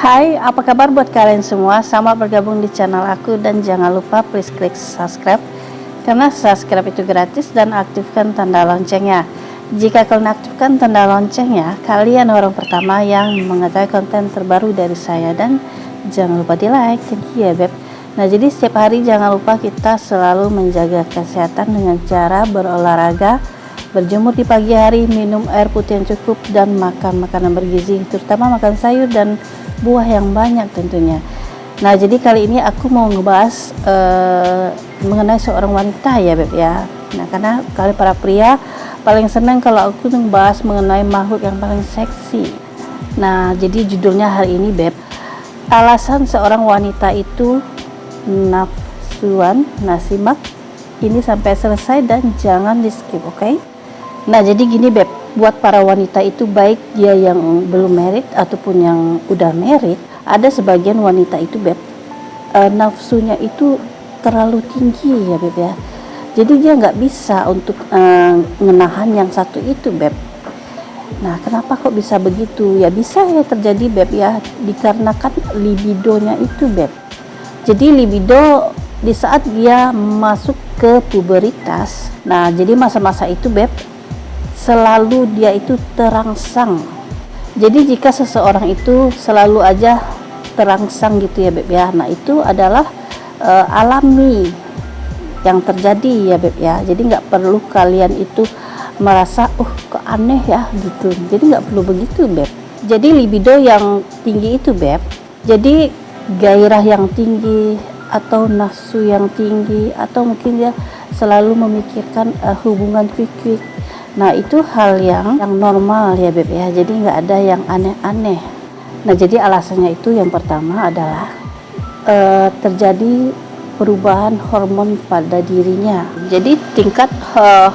Hai, apa kabar buat kalian semua? Selamat bergabung di channel aku dan jangan lupa please klik subscribe karena subscribe itu gratis dan aktifkan tanda loncengnya. Jika kalian aktifkan tanda loncengnya, kalian orang pertama yang mengetahui konten terbaru dari saya dan jangan lupa di like. Thank you ya beb. Nah jadi setiap hari jangan lupa kita selalu menjaga kesehatan dengan cara berolahraga, berjemur di pagi hari, minum air putih yang cukup dan makan makanan bergizi, terutama makan sayur dan buah yang banyak tentunya. Nah jadi kali ini aku mau ngebahas mengenai seorang wanita ya beb ya. Nah karena kalian para pria paling senang kalau aku ngebahas mengenai makhluk yang paling seksi. Nah jadi judulnya hari ini beb, alasan seorang wanita itu nafsuan. Nah simak ini sampai selesai dan jangan di skip, oke? Nah jadi gini beb, buat para wanita itu baik dia yang belum married ataupun yang udah married, ada sebagian wanita itu beb nafsunya itu terlalu tinggi ya beb ya. Jadi dia nggak bisa untuk menahan yang satu itu beb. Nah kenapa kok bisa begitu? Ya bisa ya terjadi beb ya, dikarenakan libidonya itu beb. Jadi libido di saat dia masuk ke puberitas, nah jadi masa-masa itu beb selalu dia itu terangsang. Jadi jika seseorang itu selalu aja terangsang gitu ya beb ya, nah itu adalah alami yang terjadi ya beb ya. Jadi nggak perlu kalian itu merasa kok aneh ya gitu, jadi nggak perlu begitu beb. Jadi libido yang tinggi itu beb, jadi gairah yang tinggi atau nafsu yang tinggi, atau mungkin dia selalu memikirkan hubungan quick. Nah itu hal yang normal ya beb ya, jadi nggak ada yang aneh-aneh. Nah jadi alasannya itu yang pertama adalah terjadi perubahan hormon pada dirinya. Jadi tingkat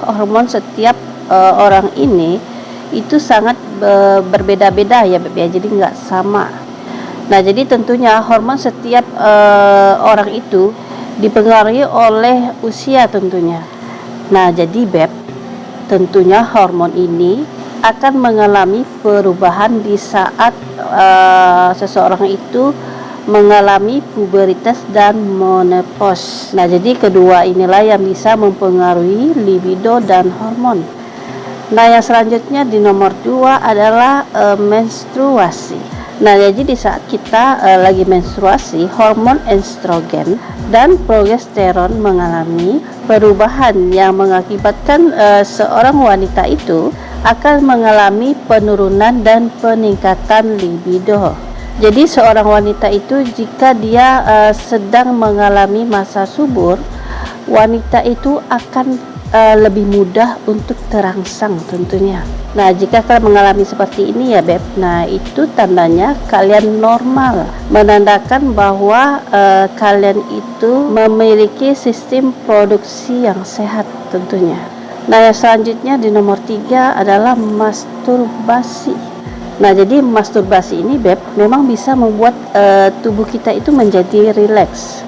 hormon setiap orang ini itu sangat berbeda-beda ya beb ya, jadi nggak sama. Nah jadi tentunya hormon setiap orang itu dipengaruhi oleh usia tentunya. Nah jadi beb, tentunya hormon ini akan mengalami perubahan di saat seseorang itu mengalami pubertas dan menopause. Nah jadi kedua inilah yang bisa mempengaruhi libido dan hormon. Nah yang selanjutnya di nomor 2 adalah menstruasi. Nah jadi di saat kita lagi menstruasi, hormon estrogen dan progesteron mengalami perubahan yang mengakibatkan seorang wanita itu akan mengalami penurunan dan peningkatan libido. Jadi seorang wanita itu jika dia sedang mengalami masa subur, wanita itu akan lebih mudah untuk terangsang tentunya. Nah jika kalian mengalami seperti ini ya beb, nah itu tandanya kalian normal, menandakan bahwa kalian itu memiliki sistem produksi yang sehat tentunya. Nah yang selanjutnya di nomor 3 adalah masturbasi. Nah jadi masturbasi ini beb memang bisa membuat tubuh kita itu menjadi rileks.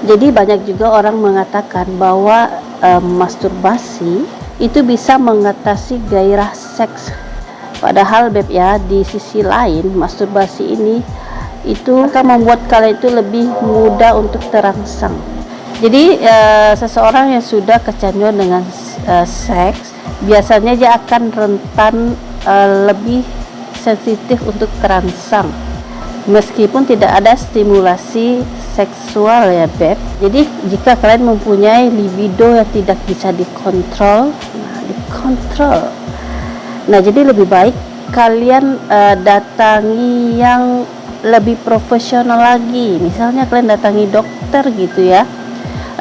Jadi banyak juga orang mengatakan bahwa masturbasi itu bisa mengatasi gairah seks. Padahal beb ya, di sisi lain masturbasi ini itu akan membuat kalian itu lebih mudah untuk terangsang. Jadi seseorang yang sudah kecanduan dengan seks biasanya dia akan rentan lebih sensitif untuk terangsang meskipun tidak ada stimulasi seksual ya beb. Jadi jika kalian mempunyai libido yang tidak bisa dikontrol, nah jadi lebih baik kalian datangi yang lebih profesional lagi. Misalnya kalian datangi dokter gitu ya,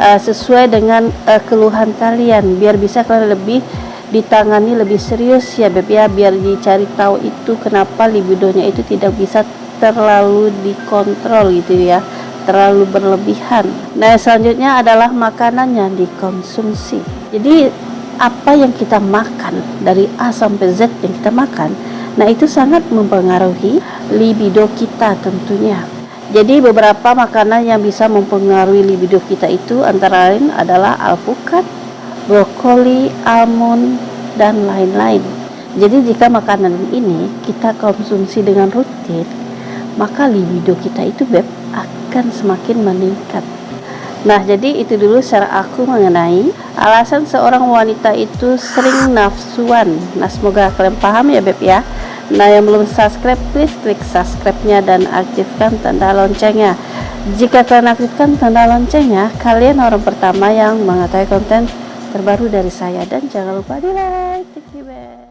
sesuai dengan keluhan kalian, biar bisa kalian lebih ditangani lebih serius ya beb ya, biar dicari tahu itu kenapa libidonya itu tidak bisa terlalu dikontrol gitu ya, terlalu berlebihan. Nah selanjutnya adalah makanan yang dikonsumsi. Jadi apa yang kita makan, dari A sampai Z yang kita makan, nah itu sangat mempengaruhi libido kita tentunya. Jadi beberapa makanan yang bisa mempengaruhi libido kita itu antara lain adalah alpukat, brokoli, almond, dan lain-lain. Jadi jika makanan ini kita konsumsi dengan rutin, maka libido kita itu Beb akan semakin meningkat. Nah, jadi itu dulu secara aku mengenai alasan seorang wanita itu sering nafsuan. Nah, semoga kalian paham ya Beb ya. Nah, yang belum subscribe, please klik subscribe-nya dan aktifkan tanda loncengnya. Jika kalian aktifkan tanda loncengnya, kalian orang pertama yang mengetahui konten terbaru dari saya. Dan jangan lupa di like. Thank you Beb.